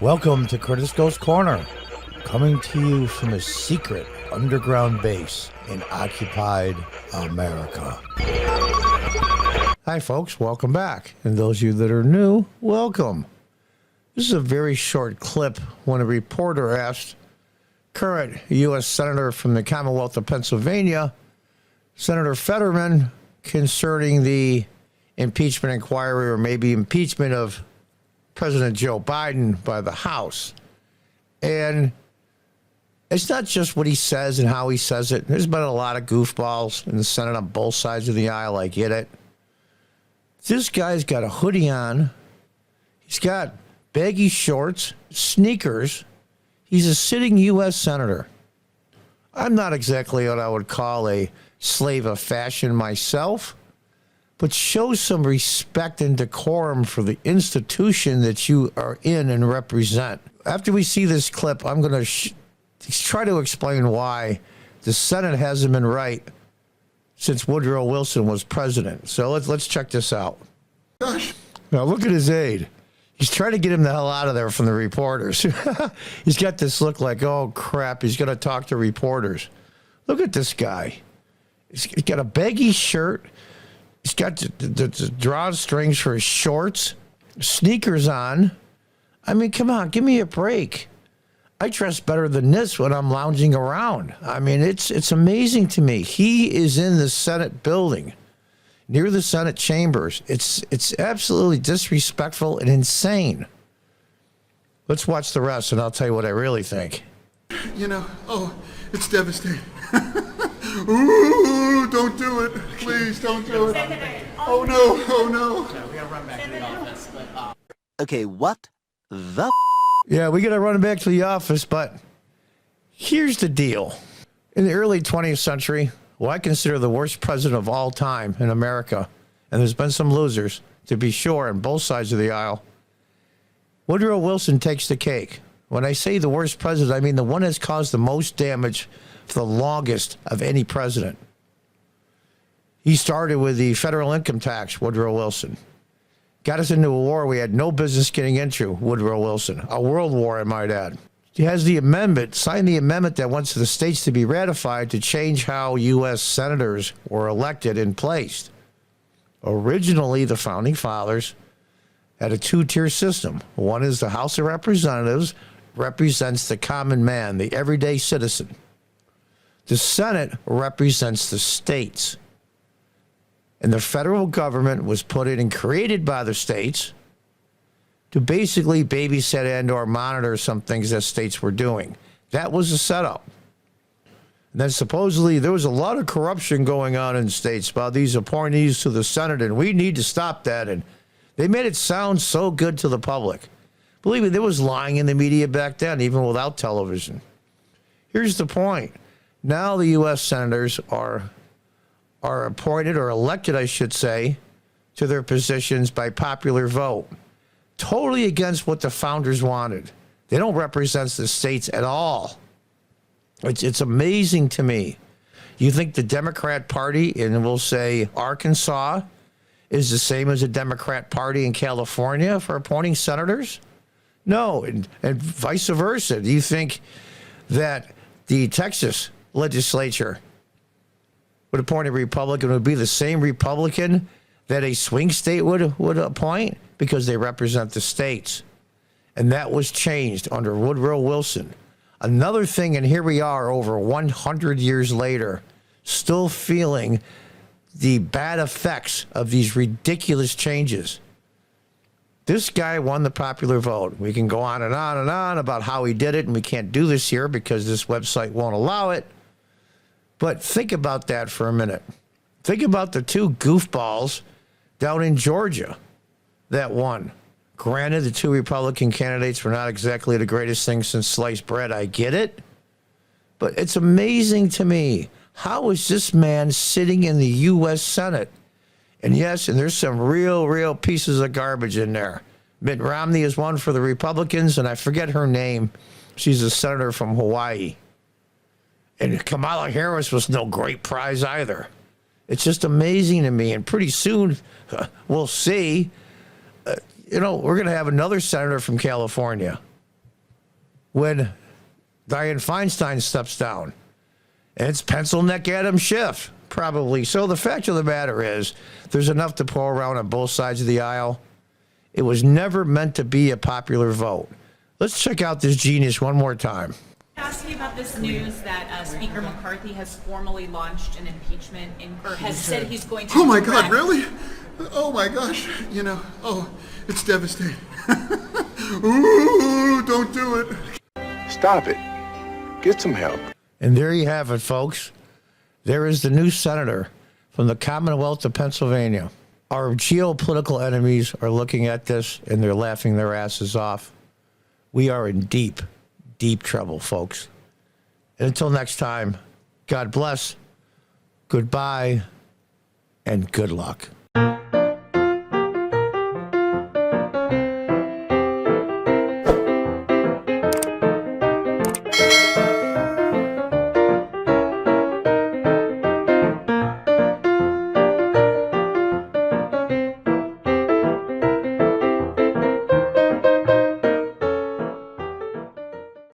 Welcome to Curtis Goes Corner, coming to you from a secret underground base in occupied America. Hi folks, welcome back. And those of you that are new, welcome. This is a very short clip when a reporter asked current U.S. Senator from the Commonwealth of Pennsylvania, Senator Fetterman, concerning the impeachment inquiry or maybe impeachment of President Joe Biden by the House. And it's not just what he says and how he says it. There's been a lot of goofballs in the Senate on both sides of the aisle. I get it. This guy's got a hoodie on. He's got baggy shorts, sneakers. He's a sitting U.S. Senator. I'm not exactly what I would call a slave of fashion myself, but show some respect and decorum for the institution that you are in and represent. After we see this clip, I'm going to try to explain why the Senate hasn't been right since Woodrow Wilson was president. So let's check this out. Gosh. Now look at his aide. He's trying to get him the hell out of there from the reporters. He's got this look like, oh crap, he's going to talk to reporters. Look at this guy. He's got a baggy shirt. He's got the drawstrings for his shorts, sneakers on. I mean, come on, give me a break. I dress better than this when I'm lounging around. I mean, it's amazing to me. He is in the Senate building, near the Senate chambers. It's absolutely disrespectful and insane. Let's watch the rest, and I'll tell you what I really think. You know, it's devastating. Ooh, don't do it. Please don't do it. Oh no. We gotta run back to the office. Okay, what the Yeah, we got to run back to the office, but here's the deal. In the early 20th century, well, I consider the worst president of all time in America, and there's been some losers, to be sure, on both sides of the aisle. Woodrow Wilson takes the cake. When I say the worst president, I mean the one that's caused the most damage for the longest of any president. He started with the federal income tax, Woodrow Wilson. Got us into a war we had no business getting into, Woodrow Wilson. A world war, I might add. He has the amendment, signed the amendment that wants the states to be ratified to change how U.S. senators were elected and placed. Originally, the Founding Fathers had a two-tier system. One is the House of Representatives, represents the common man, the everyday citizen. The Senate represents the states. And the federal government was put in and created by the states to basically babysit and or monitor some things that states were doing. That was the setup. And then supposedly there was a lot of corruption going on in states about these appointees to the Senate, and we need to stop that. And they made it sound so good to the public. Believe me, there was lying in the media back then, even without television. Here's the point. Now the U.S. senators are appointed, or elected, I should say, to their positions by popular vote. Totally against what the founders wanted. They don't represent the states at all. It's amazing to me. You think the Democrat Party, and we'll say Arkansas, is the same as the Democrat Party in California for appointing senators? No, and vice versa. Do you think that the Texas legislature would appoint a Republican would be the same Republican that a swing state would appoint? Because they represent the states. And that was changed under Woodrow Wilson. Another thing, and here we are over 100 years later, still feeling the bad effects of these ridiculous changes. This guy won the popular vote. We can go on and on and on about how he did it, and we can't do this here because this website won't allow it. But think about that for a minute. Think about the two goofballs down in Georgia that won. Granted, the two Republican candidates were not exactly the greatest thing since sliced bread. I get it. But it's amazing to me. How is this man sitting in the U.S. Senate? And yes, and there's some real pieces of garbage in there. Mitt Romney is one for the Republicans, and I forget her name. She's a senator from Hawaii. And Kamala Harris was no great prize either. It's just amazing to me. And pretty soon, we'll see. We're going to have another senator from California. when Dianne Feinstein steps down. And it's pencil neck Adam Schiff, probably. So the fact of the matter is, there's enough to pull around on both sides of the aisle. It was never meant to be a popular vote. Let's check out this genius one more time. Ask you about this news that Speaker McCarthy has formally launched an impeachment or has said he's going to. Oh my God, direct- really? Oh my gosh, it's devastating. Ooh, don't do it. Stop it. Get some help. And there you have it, folks. There is the new senator from the Commonwealth of Pennsylvania. Our geopolitical enemies are looking at this and they're laughing their asses off. We are in deep, deep trouble, folks. And until next time, God bless, goodbye, and good luck.